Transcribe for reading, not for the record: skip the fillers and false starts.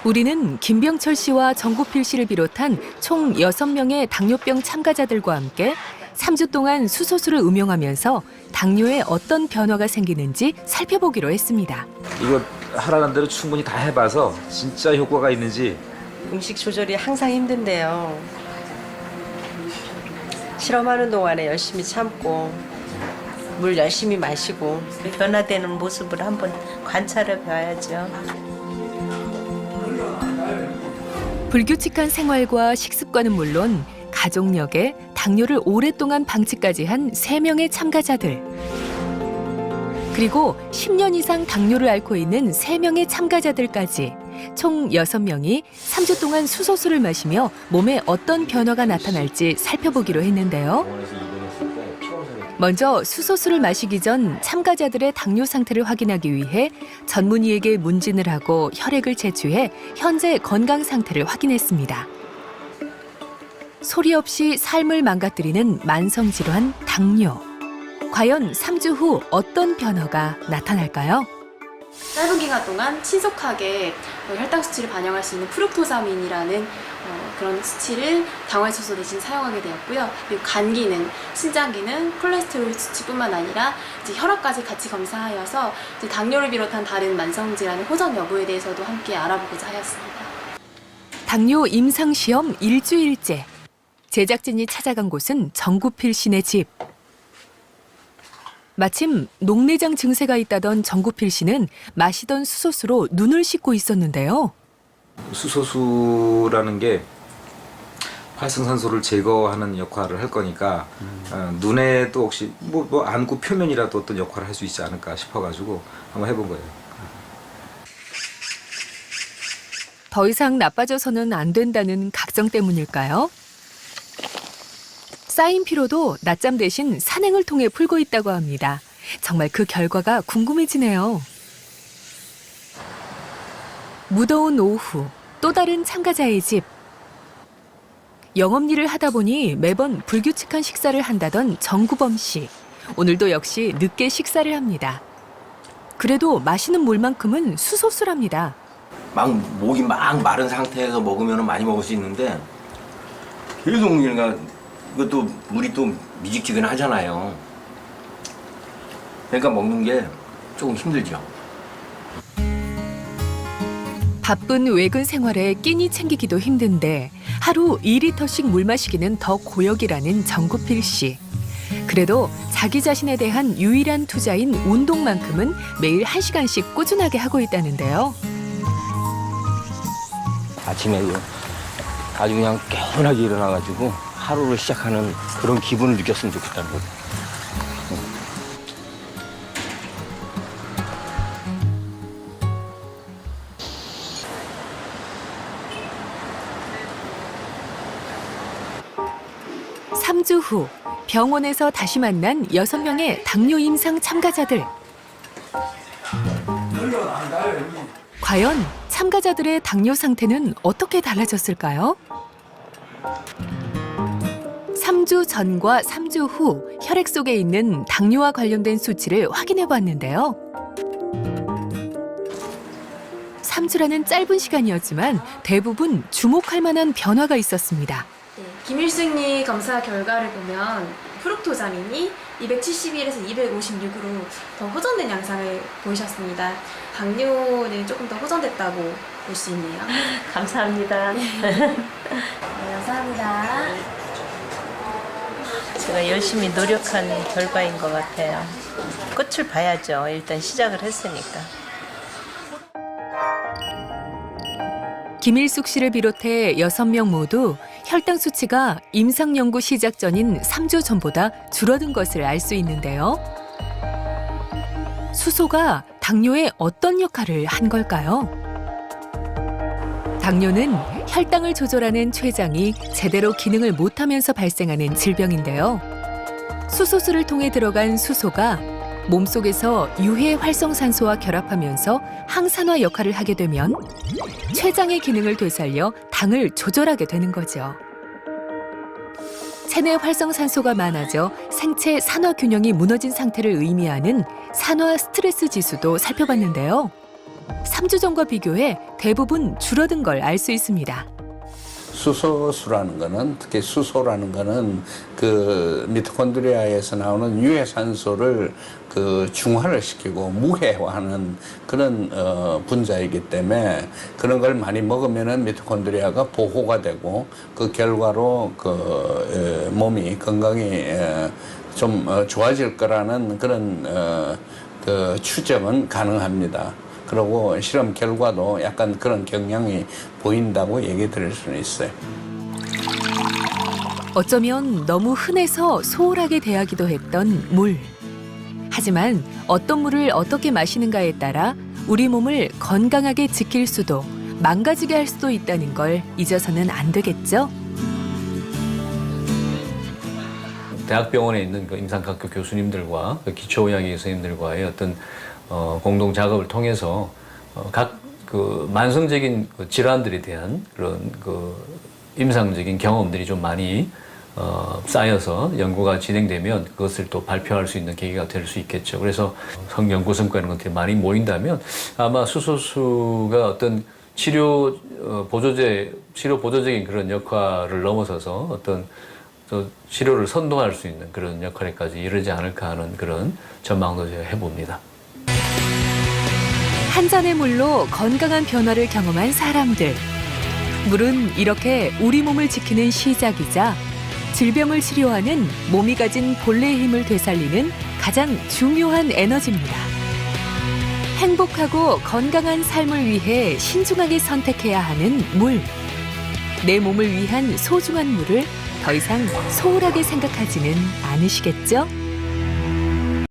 우리는 김병철 씨와 정구필 씨를 비롯한 총 6명의 당뇨병 참가자들과 함께 3주 동안 수소수를 음용하면서 당뇨에 어떤 변화가 생기는지 살펴보기로 했습니다. 이거 하라는 대로 충분히 다 해봐서 진짜 효과가 있는지. 음식 조절이 항상 힘든데요. 실험하는 동안에 열심히 참고 물 열심히 마시고 변화되는 모습을 한번 관찰해 봐야죠. 불규칙한 생활과 식습관은 물론 가족력에 당뇨를 오랫동안 방치까지 한 3명의 참가자들. 그리고 10년 이상 당뇨를 앓고 있는 3명의 참가자들까지 총 6명이 3주 동안 수소수를 마시며 몸에 어떤 변화가 나타날지 살펴보기로 했는데요. 먼저 수소수를 마시기 전 참가자들의 당뇨 상태를 확인하기 위해 전문의에게 문진을 하고 혈액을 채취해 현재 건강 상태를 확인했습니다. 소리 없이 삶을 망가뜨리는 만성질환 당뇨. 과연 3주 후 어떤 변화가 나타날까요? 짧은 기간 동안 신속하게 혈당 수치를 반영할 수 있는 프룩토자민이라는 그런 수치를 당화효소 대신 사용하게 되었고요. 그리고 간 기능, 신장 기능, 콜레스테롤 수치뿐만 아니라 이제 혈압까지 같이 검사하여서 이제 당뇨를 비롯한 다른 만성 질환의 호전 여부에 대해서도 함께 알아보고자 하였습니다. 당뇨 임상시험 일주일째. 제작진이 찾아간 곳은 정구필 씨네 집. 마침 녹내장 증세가 있다던 정구필 씨는 마시던 수소수로 눈을 씻고 있었는데요. 수소수라는 게 활성산소를 제거하는 역할을 할 거니까 눈에도 혹시 뭐 안구 표면이라도 어떤 역할을 할 수 있지 않을까 싶어가지고 한번 해본 거예요. 더 이상 나빠져서는 안 된다는 각성 때문일까요? 쌓인 피로도 낮잠 대신 산행을 통해 풀고 있다고 합니다. 정말 그 결과가 궁금해지네요. 무더운 오후, 또 다른 참가자의 집. 영업일을 하다 보니 매번 불규칙한 식사를 한다던 정구범 씨. 오늘도 역시 늦게 식사를 합니다. 그래도 마시는 물만큼은 수소수랍니다. 목이 막 마른 상태에서 먹으면 많이 먹을 수 있는데 계속 그러니까 이것도 물이 또 미직지근하잖아요. 그러니까 먹는 게 조금 힘들죠. 바쁜 외근 생활에 끼니 챙기기도 힘든데 하루 2리터씩 물 마시기는 더 고역이라는 정구필 씨. 그래도 자기 자신에 대한 유일한 투자인 운동만큼은 매일 1시간씩 꾸준하게 하고 있다는데요. 아침에 아주 그냥 개운하게 일어나가지고 하루를 시작하는 그런 기분을 느꼈으면 좋겠다는 거죠. 삼 주 후 병원에서 다시 만난 6명의 당뇨 임상 참가자들. 과연 참가자들의 당뇨 상태는 어떻게 달라졌을까요? 3주 전과 3주 후 혈액 속에 있는 당뇨와 관련된 수치를 확인해 봤는데요. 3주라는 짧은 시간이었지만 대부분 주목할 만한 변화가 있었습니다. 김일승리 검사 결과를 보면 프룩토자민이 271에서 256으로 더 호전된 양상을 보이셨습니다. 당뇨는 조금 더 호전됐다고 볼 수 있네요. 감사합니다. 네, 감사합니다. 제가 열심히 노력한 결과인 것 같아요. 끝을 봐야죠. 일단 시작을 했으니까. 김일숙 씨를 비롯해 6명 모두 혈당 수치가 임상 연구 시작 전인 3주 전보다 줄어든 것을 알 수 있는데요. 수소가 당뇨에 어떤 역할을 한 걸까요? 당뇨는 혈당을 조절하는 췌장이 제대로 기능을 못하면서 발생하는 질병인데요. 수소수를 통해 들어간 수소가 몸속에서 유해 활성산소와 결합하면서 항산화 역할을 하게 되면 췌장의 기능을 되살려 당을 조절하게 되는 거죠. 체내 활성산소가 많아져 생체 산화 균형이 무너진 상태를 의미하는 산화 스트레스 지수도 살펴봤는데요. 3주 전과 비교해 대부분 줄어든 걸 알 수 있습니다. 수소수라는 거는, 특히 수소라는 거는 그 미토콘드리아에서 나오는 유해산소를 그 중화를 시키고 무해화하는 그런 분자이기 때문에 그런 걸 많이 먹으면은 미토콘드리아가 보호가 되고 그 결과로 그 몸이 건강이 좀 좋아질 거라는 그런 그 추정은 가능합니다. 그리고 실험 결과도 약간 그런 경향이 보인다고 얘기 드릴 수는 있어요. 어쩌면 너무 흔해서 소홀하게 대하기도 했던 물. 하지만 어떤 물을 어떻게 마시는가에 따라 우리 몸을 건강하게 지킬 수도 망가지게 할 수도 있다는 걸 잊어서는 안 되겠죠? 대학병원에 있는 그 임상학교 교수님들과 그 기초의학의 교수님들과의 어떤 공동 작업을 통해서 각 그 만성적인 그 질환들에 대한 그런 그 임상적인 경험들이 좀 많이 쌓여서 연구가 진행되면 그것을 또 발표할 수 있는 계기가 될 수 있겠죠. 그래서 연구 성과 이런 것들이 많이 모인다면 아마 수소수가 어떤 치료 보조적인 그런 역할을 넘어서서 어떤 또 치료를 선도할 수 있는 그런 역할에까지 이르지 않을까 하는 그런 전망도 제가 해봅니다. 한 잔의 물로 건강한 변화를 경험한 사람들. 물은 이렇게 우리 몸을 지키는 시작이자 질병을 치료하는 몸이 가진 본래의 힘을 되살리는 가장 중요한 에너지입니다. 행복하고 건강한 삶을 위해 신중하게 선택해야 하는 물. 내 몸을 위한 소중한 물을 더 이상 소홀하게 생각하지는 않으시겠죠?